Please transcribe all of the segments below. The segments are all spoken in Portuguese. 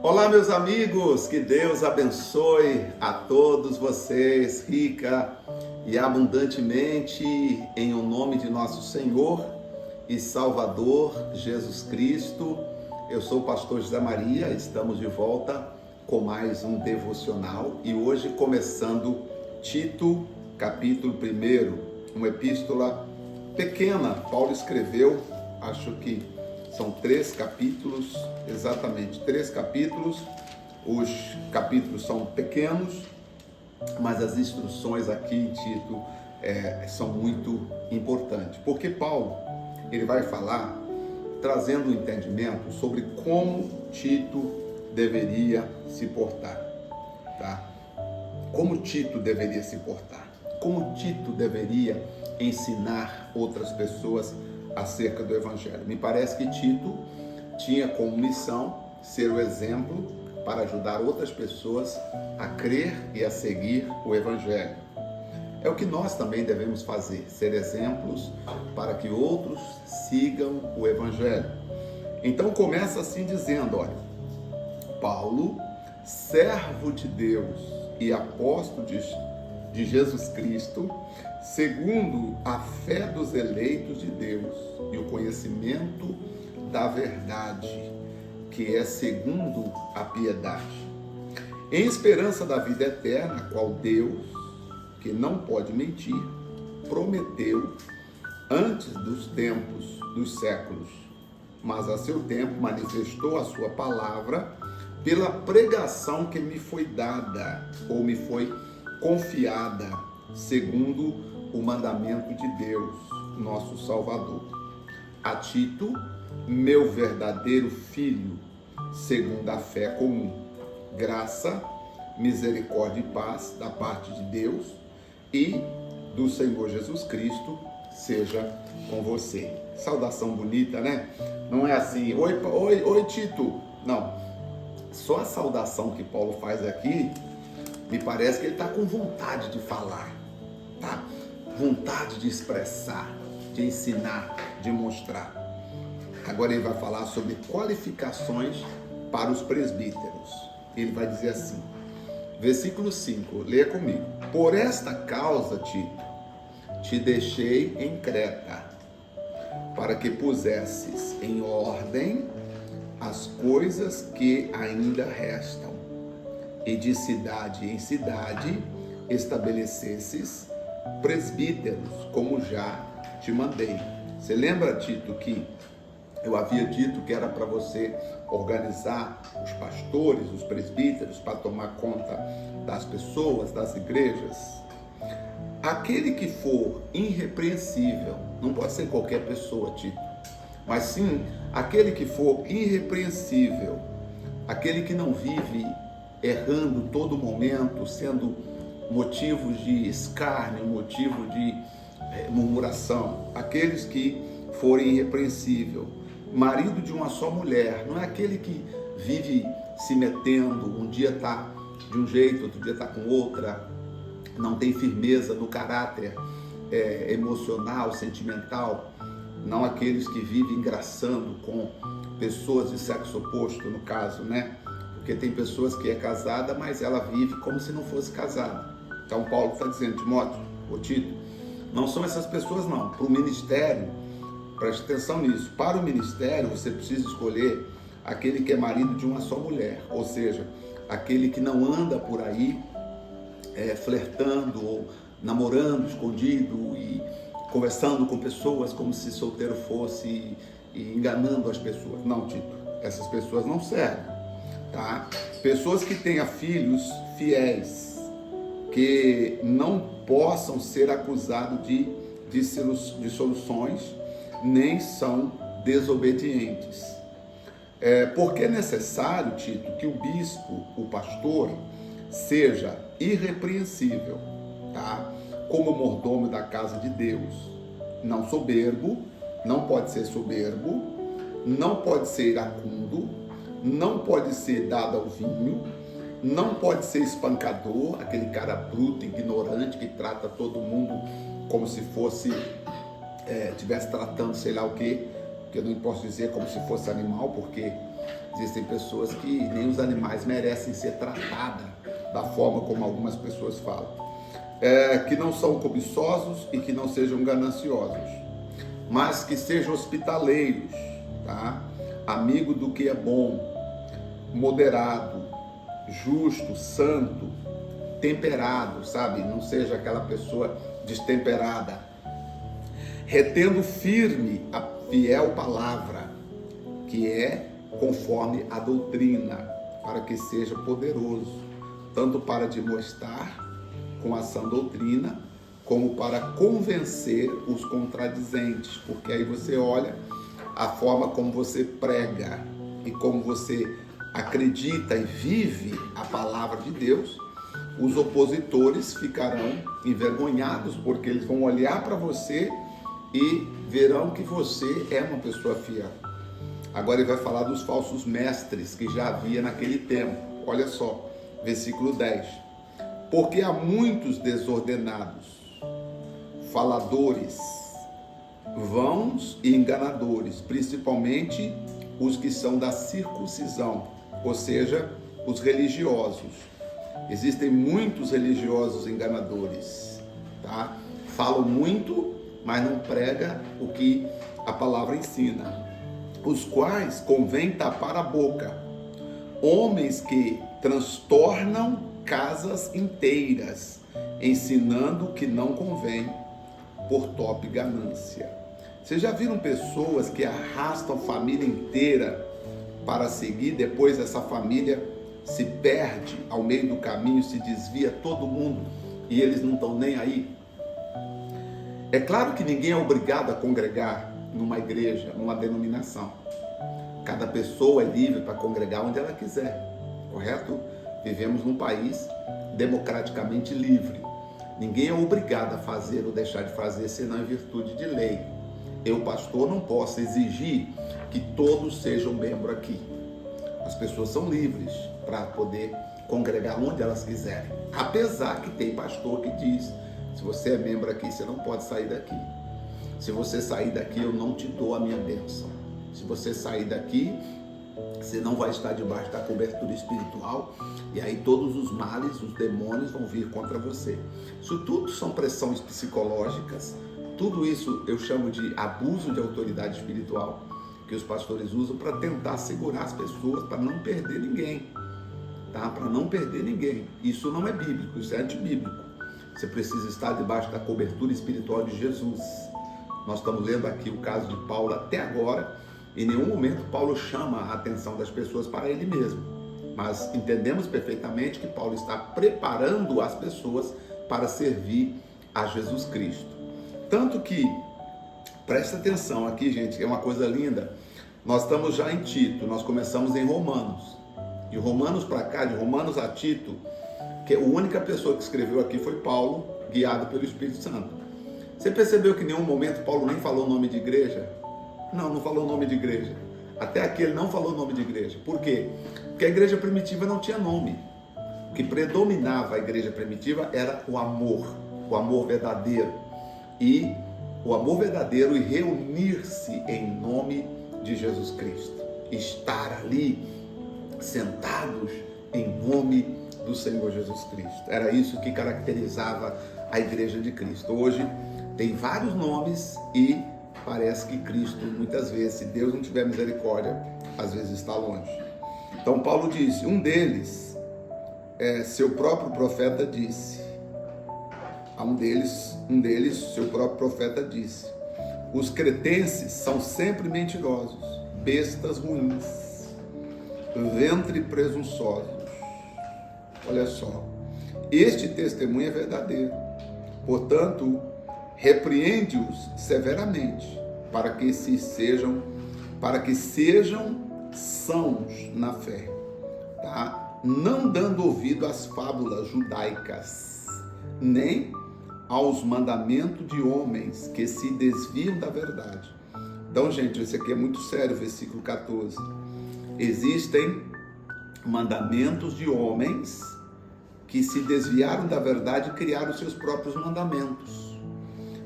Olá, meus amigos, que Deus abençoe a todos vocês, rica e abundantemente, em o nome de nosso Senhor e Salvador Jesus Cristo. Eu sou o pastor José Maria, estamos de volta com mais um devocional e hoje começando Tito, capítulo 1, uma epístola pequena. Paulo escreveu, acho que são 3 capítulos, exatamente 3 capítulos. Os capítulos são pequenos, mas as instruções aqui em Tito são muito importantes, porque Paulo ele vai falar, trazendo um entendimento sobre como Tito deveria se portar, tá? Como Tito deveria se portar, como Tito deveria ensinar outras pessoas acerca do Evangelho. Me parece que Tito tinha como missão ser o exemplo para ajudar outras pessoas a crer e a seguir o Evangelho. É o que nós também devemos fazer, ser exemplos para que outros sigam o Evangelho. Então começa assim dizendo, olha, Paulo, servo de Deus e apóstolo de Jesus Cristo, segundo a fé dos eleitos de Deus e o conhecimento da verdade, que é segundo a piedade, em esperança da vida eterna, qual Deus, que não pode mentir, prometeu antes dos tempos dos séculos, mas a seu tempo manifestou a sua palavra pela pregação que me foi dada, ou me foi confiada, segundo o mandamento de Deus, nosso Salvador. A Tito, meu verdadeiro filho, segundo a fé comum, graça, misericórdia e paz da parte de Deus e do Senhor Jesus Cristo seja com você. Saudação bonita, né? Não é assim, oi Tito. Não, só a saudação que Paulo faz aqui, me parece que ele está com vontade de falar, tá? Vontade de expressar, de ensinar, de mostrar. Agora ele vai falar sobre qualificações para os presbíteros. Ele vai dizer assim, versículo 5, leia comigo. Por esta causa, Tito, te deixei em Creta, para que pusesses em ordem as coisas que ainda restam, e de cidade em cidade estabelecesses presbíteros, como já te mandei. Você lembra, Tito, que eu havia dito que era para você organizar os pastores, os presbíteros, para tomar conta das pessoas, das igrejas? Aquele que for irrepreensível, não pode ser qualquer pessoa, Tito, mas sim aquele que for irrepreensível, aquele que não vive errando todo momento, sendo motivo de escárnio, motivo de murmuração, aqueles que forem irrepreensível, marido de uma só mulher, não é aquele que vive se metendo, um dia está de um jeito, outro dia está com outra, não tem firmeza no caráter emocional, sentimental, não aqueles que vivem engraçando com pessoas de sexo oposto, no caso, né? Porque tem pessoas que é casada, mas ela vive como se não fosse casada. Então Paulo está dizendo, Timóteo, ou Tito, não são essas pessoas não. Para o ministério, preste atenção nisso, para o ministério você precisa escolher aquele que é marido de uma só mulher, ou seja, aquele que não anda por aí flertando ou namorando escondido e conversando com pessoas como se solteiro fosse e enganando as pessoas. Não, Tito, essas pessoas não servem, tá? Pessoas que tenham filhos fiéis, que não possam ser acusados de dissoluções, nem são desobedientes. Porque é necessário, Tito, que o bispo, o pastor, seja irrepreensível, tá? Como mordomo da casa de Deus, não soberbo, não pode ser soberbo, não pode ser iracundo, não pode ser dado ao vinho, não pode ser espancador, aquele cara bruto, ignorante, que trata todo mundo como se fosse, estivesse tratando sei lá o quê, que eu não posso dizer como se fosse animal, porque Existem pessoas que nem os animais merecem ser tratadas da forma como algumas pessoas falam. Que não são cobiçosos e que não sejam gananciosos, mas que sejam hospitaleiros, tá? Amigo do que é bom, moderado, justo, santo, temperado, sabe? Não seja aquela pessoa destemperada. Retendo firme a fiel palavra, que é conforme a doutrina, para que seja poderoso, tanto para demonstrar com a sã doutrina, como para convencer os contradizentes, porque aí você olha a forma como você prega e como você acredita e vive a palavra de Deus. Os opositores ficarão envergonhados, porque eles vão olhar para você e verão que você é uma pessoa fiel. Agora ele vai falar dos falsos mestres que já havia naquele tempo. Olha só, versículo 10. Porque há muitos desordenados, faladores, vãos e enganadores, principalmente os que são da circuncisão, ou seja, os religiosos. Existem muitos religiosos enganadores, tá? Falam muito, mas não prega o que a palavra ensina. Os quais convém tapar a boca, homens que transtornam casas inteiras, ensinando que não convém por top ganância. Vocês já viram pessoas que arrastam família inteira para seguir, depois essa família se perde ao meio do caminho, se desvia todo mundo e eles não estão nem aí? É claro que ninguém é obrigado a congregar numa igreja, numa denominação. Cada pessoa é livre para congregar onde ela quiser, correto? Vivemos num país democraticamente livre. Ninguém é obrigado a fazer ou deixar de fazer, senão em virtude de lei. Eu, pastor, não posso exigir que todos sejam membros aqui. As pessoas são livres para poder congregar onde elas quiserem. Apesar que tem pastor que diz, se você é membro aqui, você não pode sair daqui. Se você sair daqui, eu não te dou a minha bênção. Se você sair daqui, você não vai estar debaixo da cobertura espiritual, e aí todos os males, os demônios vão vir contra você. Isso tudo são pressões psicológicas, tudo isso eu chamo de abuso de autoridade espiritual, que os pastores usam para tentar segurar as pessoas, para não perder ninguém, tá? Para não perder ninguém. Isso não é bíblico, isso é antibíblico. Você precisa estar debaixo da cobertura espiritual de Jesus. Nós estamos lendo aqui o caso de Paulo até agora. Em nenhum momento Paulo chama a atenção das pessoas para ele mesmo, mas entendemos perfeitamente que Paulo está preparando as pessoas para servir a Jesus Cristo. Tanto que, presta atenção aqui, gente, é uma coisa linda. Nós estamos já em Tito, nós começamos em Romanos. De Romanos para cá, de Romanos a Tito, que a única pessoa que escreveu aqui foi Paulo, guiado pelo Espírito Santo. Você percebeu que em nenhum momento Paulo nem falou o nome de igreja? Não falou o nome de igreja. Até aqui ele não falou o nome de igreja. Por quê? Porque a igreja primitiva não tinha nome. O que predominava a igreja primitiva era o amor verdadeiro. E o amor verdadeiro e reunir-se em nome de Jesus Cristo. Estar ali sentados em nome do Senhor Jesus Cristo. Era isso que caracterizava a igreja de Cristo. Hoje tem vários nomes e parece que Cristo, muitas vezes, se Deus não tiver misericórdia, às vezes está longe. Então Paulo disse, um deles, seu próprio profeta disse, seu próprio profeta disse, os cretenses são sempre mentirosos, bestas ruins, ventre presunçosos. Olha só, este testemunho é verdadeiro, portanto, repreende-os severamente, para que sejam sãos na fé, tá? Não dando ouvido às fábulas judaicas, nem aos mandamentos de homens que se desviam da verdade. Então, gente, isso aqui é muito sério, versículo 14. Existem mandamentos de homens que se desviaram da verdade e criaram seus próprios mandamentos.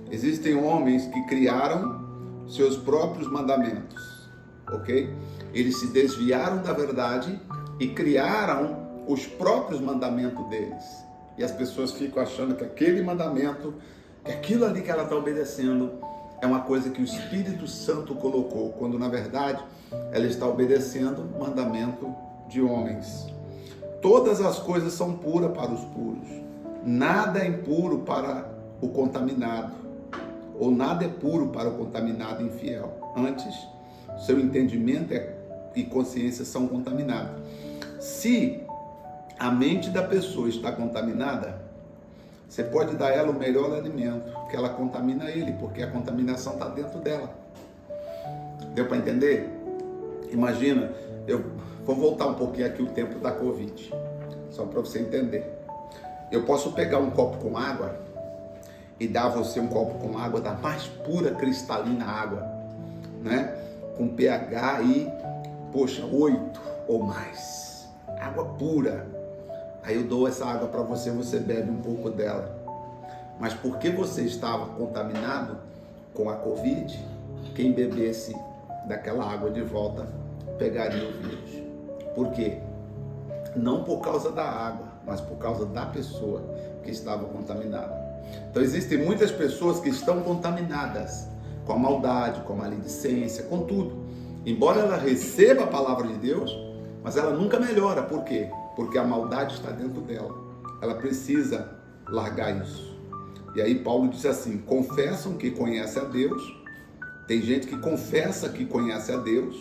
Existem homens que criaram seus próprios mandamentos. ok? Eles se desviaram da verdade e criaram os próprios mandamentos deles. E as pessoas ficam achando que aquele mandamento, que aquilo ali que ela está obedecendo, é uma coisa que o Espírito Santo colocou, quando na verdade ela está obedecendo o mandamento de homens. Todas as coisas são puras para os puros. Nada é impuro para o contaminado, ou nada é puro para o contaminado infiel. Antes, seu entendimento e consciência são contaminados. Se a mente da pessoa está contaminada, você pode dar a ela o melhor alimento, que ela contamina ele, porque a contaminação está dentro dela. Deu para entender? Imagina, vou voltar um pouquinho aqui o tempo da Covid, só para você entender. Eu posso pegar um copo com água e dar a você um copo com água da mais pura cristalina água, né? Com pH aí, 8 ou mais. Água pura. Aí eu dou essa água para você, você bebe um pouco dela. Mas porque você estava contaminado com a Covid, quem bebesse daquela água de volta pegaria o vírus. Por quê? Não por causa da água, mas por causa da pessoa que estava contaminada. Então existem muitas pessoas que estão contaminadas com a maldade, com a maledicência, com tudo. Embora ela receba a palavra de Deus, mas ela nunca melhora. Por quê? Porque a maldade está dentro dela. Ela precisa largar isso. E aí Paulo diz assim: confessam que conhecem a Deus. Tem gente que confessa que conhece a Deus.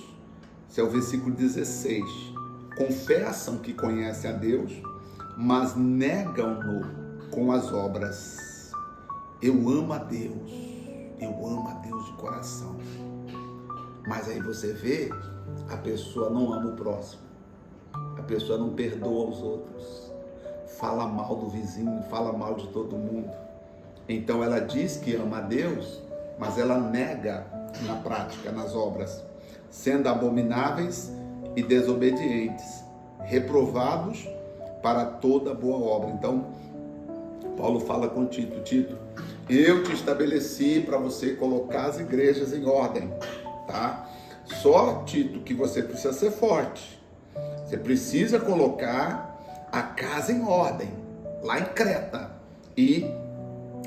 Esse é o versículo 16. Confessam que conhecem a Deus, mas negam-no com as obras. Eu amo a Deus de coração. Mas aí você vê, a pessoa não ama o próximo. A pessoa não perdoa os outros. Fala mal do vizinho, fala mal de todo mundo. Então ela diz que ama a Deus, mas ela nega na prática, nas obras, sendo abomináveis e desobedientes, reprovados para toda boa obra. Então, Paulo fala com Tito: Tito, eu te estabeleci para você colocar as igrejas em ordem, tá? Só, Tito, que você precisa ser forte. Você precisa colocar a casa em ordem, lá em Creta, e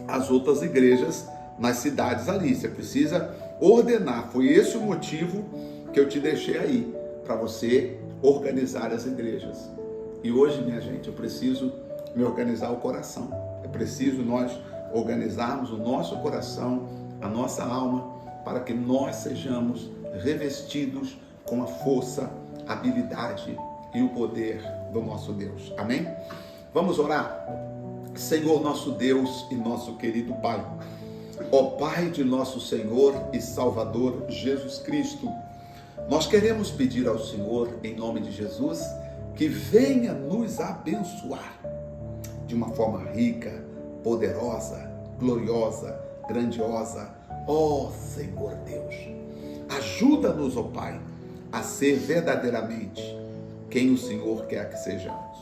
as outras igrejas nas cidades ali. Você precisa ordenar. Foi esse o motivo que eu te deixei aí, para você organizar as igrejas. E hoje, minha gente, eu preciso me organizar o coração. É preciso nós organizarmos o nosso coração, a nossa alma, para que nós sejamos revestidos com a força, a habilidade e o poder do nosso Deus. Amém? Vamos orar? Senhor, nosso Deus e nosso querido Pai, ó Pai de nosso Senhor e Salvador Jesus Cristo, nós queremos pedir ao Senhor, em nome de Jesus, que venha nos abençoar de uma forma rica, poderosa, gloriosa, grandiosa. Ó Senhor Deus, ajuda-nos, ó Pai, a ser verdadeiramente quem o Senhor quer que sejamos.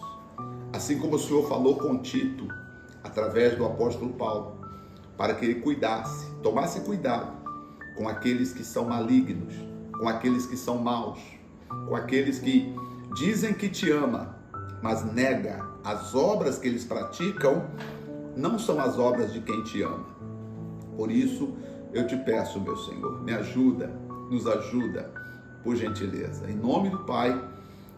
Assim como o Senhor falou com Tito, através do apóstolo Paulo, para que ele cuidasse, tomasse cuidado com aqueles que são malignos, com aqueles que são maus, com aqueles que dizem que te ama, mas nega as obras que eles praticam, não são as obras de quem te ama. Por isso, eu te peço, meu Senhor, me ajuda, nos ajuda, por gentileza. Em nome do Pai,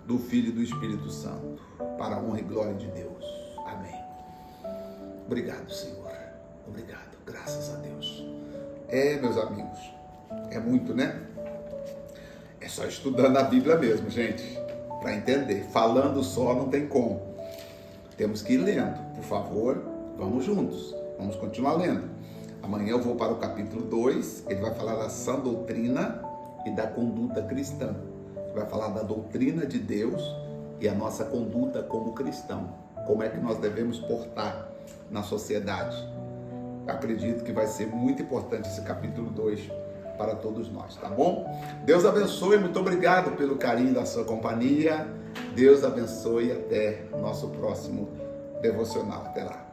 do Filho e do Espírito Santo, para a honra e glória de Deus. Amém. Obrigado, Senhor. Obrigado. Graças a Deus. Meus amigos, é muito, né? É só estudando a Bíblia mesmo, gente, para entender. Falando só não tem como. Temos que ir lendo. Por favor, vamos juntos. Vamos continuar lendo. Amanhã eu vou para o capítulo 2. Ele vai falar da sã doutrina e da conduta cristã. Ele vai falar da doutrina de Deus e a nossa conduta como cristão. Como é que nós devemos portar na sociedade. Acredito que vai ser muito importante esse capítulo 2 para todos nós, tá bom? Deus abençoe, muito obrigado pelo carinho da sua companhia. Deus abençoe e até nosso próximo devocional. Até lá.